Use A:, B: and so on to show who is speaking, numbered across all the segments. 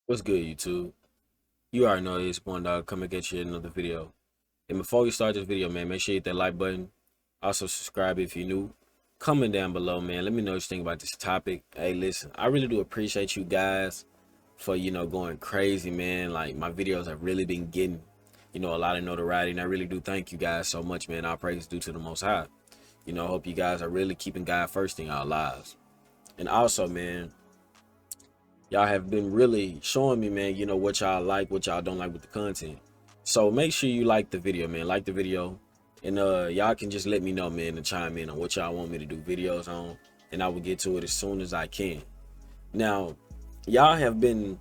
A: What's good, YouTube? You already know it's Born Dog coming at you in another video. And before we start this video, man, make sure you hit that like button. Also, subscribe if you're new. Comment down below, man. Let me know what you think about this topic. Hey, listen, I really do appreciate you guys for, going crazy, man. Like, my videos have really been getting, a lot of notoriety. And I really do thank you guys so much, man. Our praise is due to the Most High. I hope you guys are really keeping God first in your lives. And also, man, y'all have been really showing me, man, what y'all like, what y'all don't like with the content. So make sure you like the video, man. Like the video. And y'all can just let me know, man, and chime in on what y'all want me to do videos on. And I will get to it as soon as I can. Now, y'all have been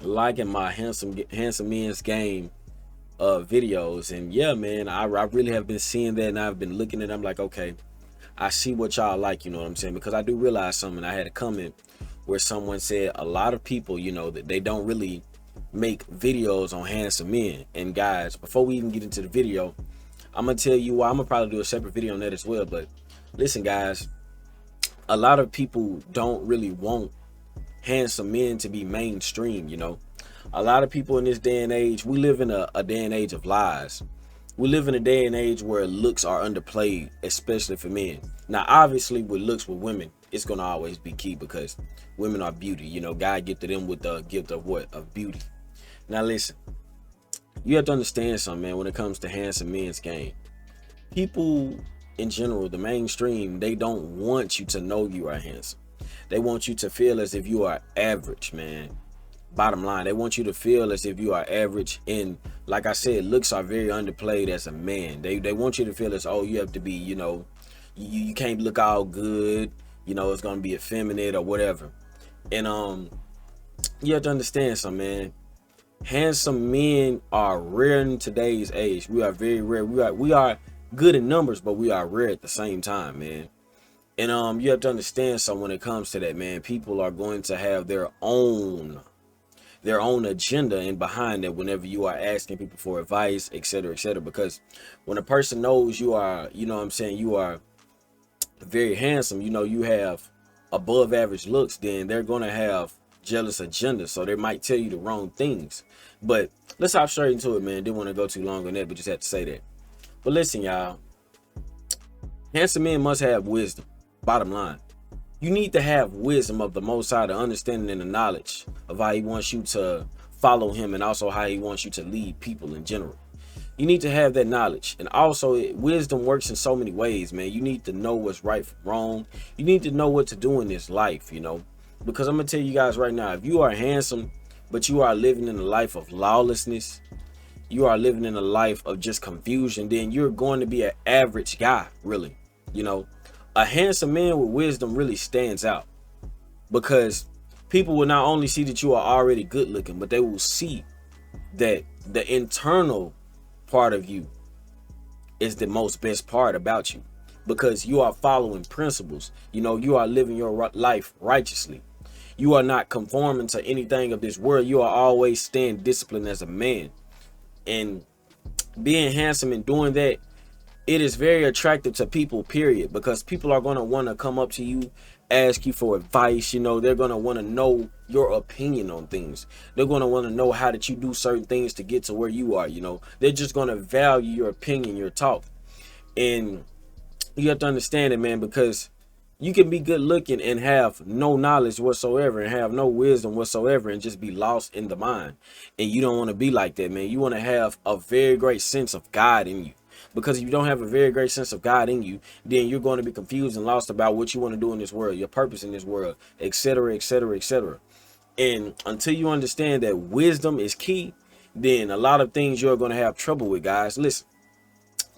A: liking my handsome men's game videos. And yeah, man, I really have been seeing that, and I've been looking at them like, okay, I see what y'all like, you know what I'm saying? Because I do realize something. I had a comment where someone said a lot of people, that they don't really make videos on handsome men. And guys, before we even get into the video, I'm gonna tell you why. I'm gonna probably do a separate video on that as well. But listen, guys, a lot of people don't really want handsome men to be mainstream. A lot of people in this day and age, we live in a day and age of lies. We live in a day and age where looks are underplayed, especially for men. Now, obviously, with looks with women, it's gonna always be key because women are beauty. God gifted them with the gift of what? Of beauty. Now, listen, you have to understand something, man. When it comes to handsome men's game, people in general, the mainstream, they don't want you to know you are handsome. They want you to feel as if you are average, man. Bottom line, they want you to feel as if you are average. And like I said, looks are very underplayed as a man. They want you to feel as, oh, you have to be, you can't look all good, it's gonna be effeminate or whatever. And you have to understand something, man. Handsome men are rare in today's age. We are very rare. We are good in numbers, but we are rare at the same time, man. And you have to understand something when it comes to that, man. People are going to have their own agenda and behind it whenever you are asking people for advice, etc., because when a person knows you are, you are very handsome, you have above average looks, then they're going to have jealous agendas, so they might tell you the wrong things. But let's hop straight into it, man. Didn't want to go too long on that, but just have to say that. But listen, y'all, handsome men must have wisdom. Bottom line, you need to have wisdom of the Most High, the understanding and the knowledge of how he wants you to follow him, and also how he wants you to lead people in general. You need to have that knowledge. And also, wisdom works in so many ways, man. You need to know what's right from wrong. You need to know what to do in this life, because I'm gonna tell you guys right now, if you are handsome but you are living in a life of lawlessness, you are living in a life of just confusion, then you're going to be an average guy, really. A handsome man with wisdom really stands out, because people will not only see that you are already good looking, but they will see that the internal part of you is the most best part about you, because you are following principles. You are living your life righteously. You are not conforming to anything of this world. You are always staying disciplined as a man, and being handsome and doing that, it is very attractive to people, period, because people are going to want to come up to you, ask you for advice. They're going to want to know your opinion on things. They're going to want to know how did you do certain things to get to where you are. They're just going to value your opinion, your talk. And you have to understand it, man, because you can be good looking and have no knowledge whatsoever and have no wisdom whatsoever and just be lost in the mind. And you don't want to be like that, man. You want to have a very great sense of God in you. Because if you don't have a very great sense of God in you, then you're going to be confused and lost about what you want to do in this world, your purpose in this world, etc., etc., etc. And until you understand that wisdom is key, then a lot of things you're going to have trouble with, guys. Listen,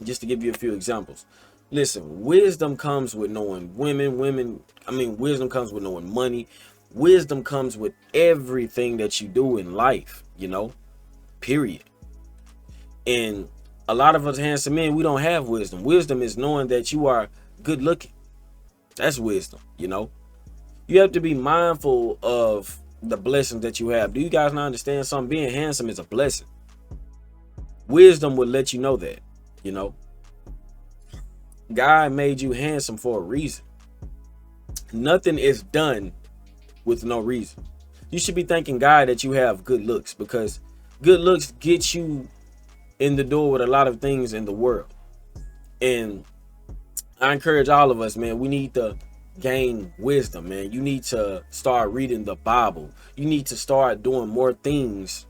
A: just to give you a few examples. Listen, wisdom comes with knowing wisdom comes with knowing money. Wisdom comes with everything that you do in life, period. And a lot of us handsome men, we don't have wisdom. Wisdom is knowing that you are good looking. That's wisdom. You have to be mindful of the blessings that you have. Do you guys not understand something? Being handsome is a blessing. Wisdom will let you know that. God made you handsome for a reason. Nothing is done with no reason. You should be thanking God that you have good looks, because good looks get you in the door with a lot of things in the world. And I encourage all of us, man, we need to gain wisdom, man. You need to start reading the Bible. You need to start doing more things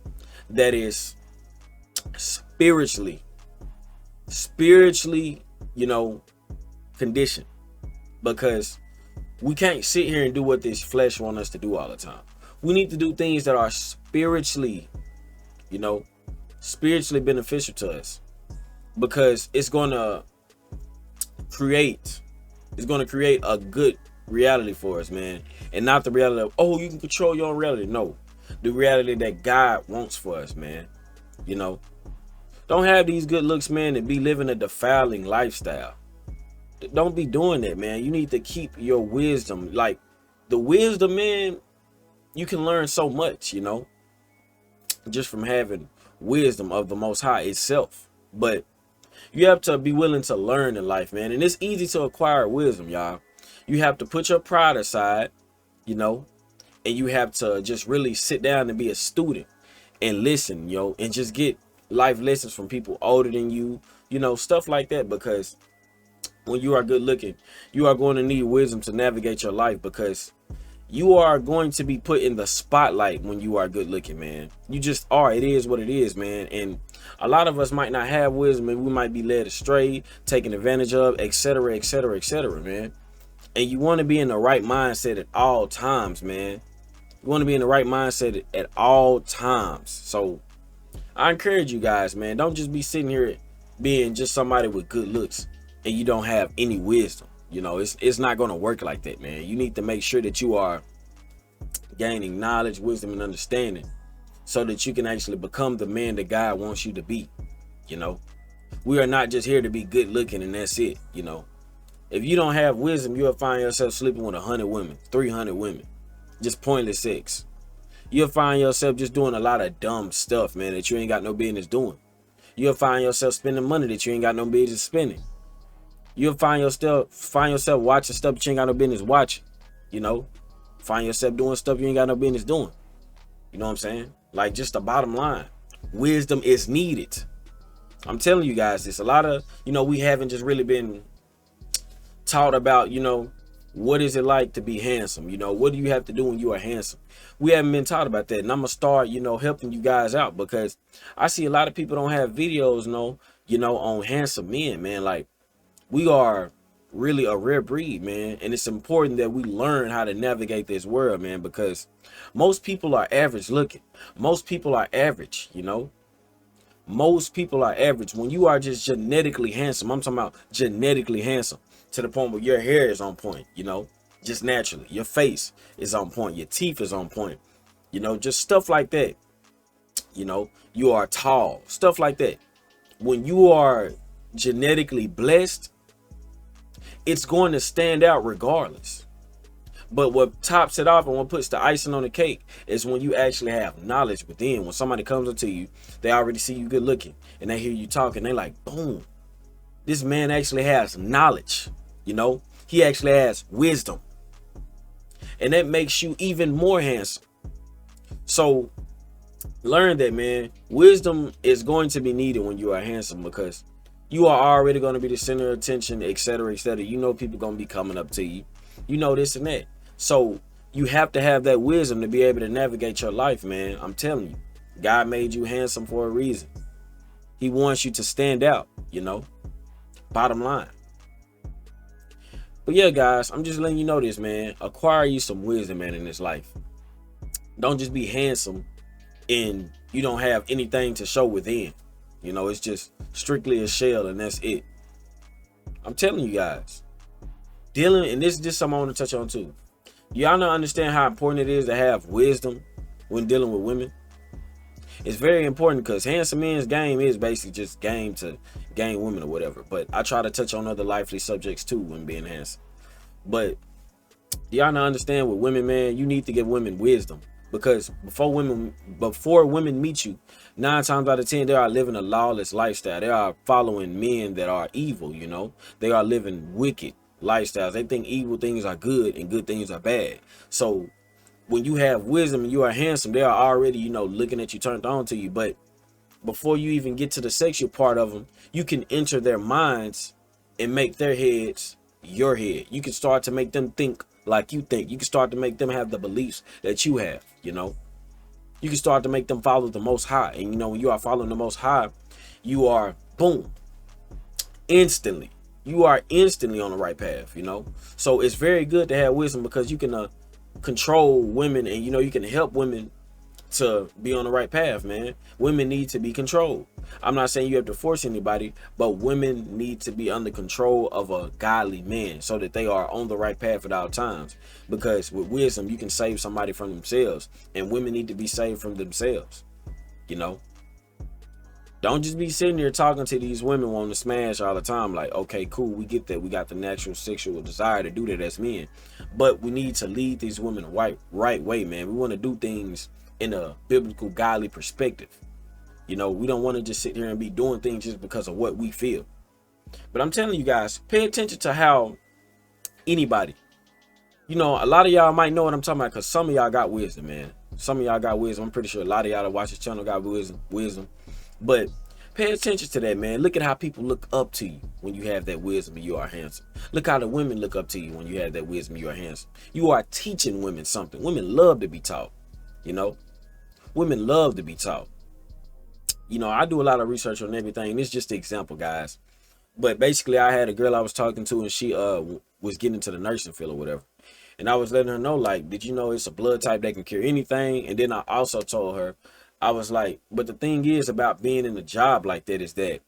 A: that is spiritually, you know, conditioned. Because we can't sit here and do what this flesh wants us to do all the time. We need to do things that are spiritually, you know, spiritually beneficial to us, because it's going to create a good reality for us, man. And not the reality of, oh, you can control your own reality. No, the reality that God wants for us, man. You know, don't have these good looks, man, and be living a defiling lifestyle. Don't be doing that, man. You need to keep your wisdom. Like, the wisdom, man, you can learn so much, you know, just from having wisdom of the Most High itself. But you have to be willing to learn in life, man. And it's easy to acquire wisdom, y'all. You have to put your pride aside, you know, and you have to just really sit down and be a student and listen, yo, and just get life lessons from people older than you, you know, stuff like that. Because when you are good looking, you are going to need wisdom to navigate your life, because you are going to be put in the spotlight when you are good looking, man. You just are. It is what it is, man. And a lot of us might not have wisdom, and we might be led astray, taken advantage of, etc., etc., etc., man. And you want to be in the right mindset at all times, man. You want to be in the right mindset at all times. So I encourage you guys, man, don't just be sitting here being just somebody with good looks and you don't have any wisdom. You know, it's not going to work like that, man. You need to make sure that you are gaining knowledge, wisdom, and understanding, so that you can actually become the man that God wants you to be. You know, we are not just here to be good looking and that's it. You know, if you don't have wisdom, you'll find yourself sleeping with 100 women, 300 women, just pointless sex. You'll find yourself just doing a lot of dumb stuff, man, that you ain't got no business doing. You'll find yourself spending money that you ain't got no business spending. You'll find yourself watching stuff that you ain't got no business watching. You know, find yourself doing stuff you ain't got no business doing. You know what I'm saying? Like, just the bottom line, wisdom is needed. I'm telling you guys this. A lot of, you know, we haven't just really been taught about, you know, what is it like to be handsome? You know, what do you have to do when you are handsome? We haven't been taught about that. And I'm going to start, you know, helping you guys out, because I see a lot of people don't have videos, you know, on handsome men, man. Like, we are really a rare breed, man. And it's important that we learn how to navigate this world, man, because most people are average looking. Most people are average, you know. Most people are average. When you are just genetically handsome, I'm talking about genetically handsome, to the point where your hair is on point, you know, just naturally. Your face is on point. Your teeth is on point, you know, just stuff like that. You know, you are tall, stuff like that. When you are genetically blessed, it's going to stand out regardless. But what tops it off and what puts the icing on the cake is when you actually have knowledge within. When somebody comes up to you, they already see you good looking and they hear you talking, they like, boom, this man actually has knowledge. You know, he actually has wisdom, and that makes you even more handsome. So learn that, man. Wisdom is going to be needed when you are handsome, because you are already going to be the center of attention, etc., etc. You know, people going to be coming up to you, you know, this and that. So you have to have that wisdom to be able to navigate your life, man. I'm telling you, God made you handsome for a reason. He wants you to stand out, you know, bottom line. But yeah, guys, I'm just letting you know this, man. Acquire you some wisdom, man, in this life. Don't just be handsome and you don't have anything to show within. You know, it's just strictly a shell and that's it. I'm telling you guys, and this is just something I want to touch on too. Y'all don't understand how important it is to have wisdom when dealing with women. It's very important, because handsome men's game is basically just game to gain women or whatever. But I try to touch on other lively subjects too when being handsome. But y'all not understand with women, man, you need to give women wisdom, because before women meet you, 9 times out of 10 they are living a lawless lifestyle. They are following men that are evil, you know. They are living wicked lifestyles. They think evil things are good and good things are bad. So when you have wisdom and you are handsome, they are already, you know, looking at you, turned on to you. But before you even get to the sexual part of them, you can enter their minds and make their heads your head. You can start to make them think like you think. You can start to make them have the beliefs that you have, you know. You can start to make them follow the Most High. And, you know, when you are following the Most High, you are, boom, instantly. You are instantly on the right path, you know. So it's very good to have wisdom, because you can control women, and, you know, you can help women to be on the right path, man. Women need to be controlled. I'm not saying you have to force anybody, but women need to be under control of a godly man so that they are on the right path at all times. Because with wisdom, you can save somebody from themselves, and women need to be saved from themselves, you know. Don't just be sitting there talking to these women wanting to smash all the time. Like, okay, cool, we get that. We got the natural sexual desire to do that as men. But we need to lead these women the right way, man. We want to do things in a biblical, godly perspective. You know, we don't want to just sit here and be doing things just because of what we feel. But I'm telling you guys, pay attention to how anybody, you know, a lot of y'all might know what I'm talking about, because some of y'all got wisdom, man. Some of y'all got wisdom. I'm pretty sure a lot of y'all that watch this channel got wisdom. But pay attention to that, man. Look at how people look up to you when you have that wisdom and you are handsome. Look how the women look up to you when you have that wisdom and you are handsome. You are teaching women something. Women love to be taught, you know. Women love to be taught. You know, I do a lot of research on everything. It's just an example, guys. But basically, I had a girl I was talking to, and she was getting into the nursing field or whatever. And I was letting her know, like, did you know it's a blood type that can cure anything? And then I also told her, I was like, but the thing is about being in a job like that is that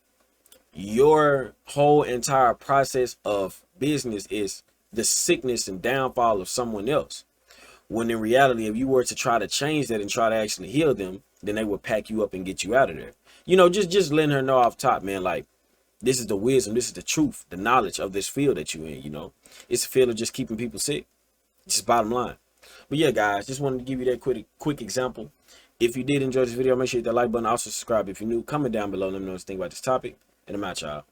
A: your whole entire process of business is the sickness and downfall of someone else. When in reality, if you were to try to change that and try to actually heal them, then they would pack you up and get you out of there. You know, just letting her know off top, man, like, this is the wisdom, this is the truth, the knowledge of this field that you're in, you know. It's a field of just keeping people sick. Just bottom line. But yeah, guys, just wanted to give you that quick example. If you did enjoy this video, make sure you hit that like button. Also subscribe if you're new. Comment down below. Let me know what you think about this topic. And I'm out, y'all.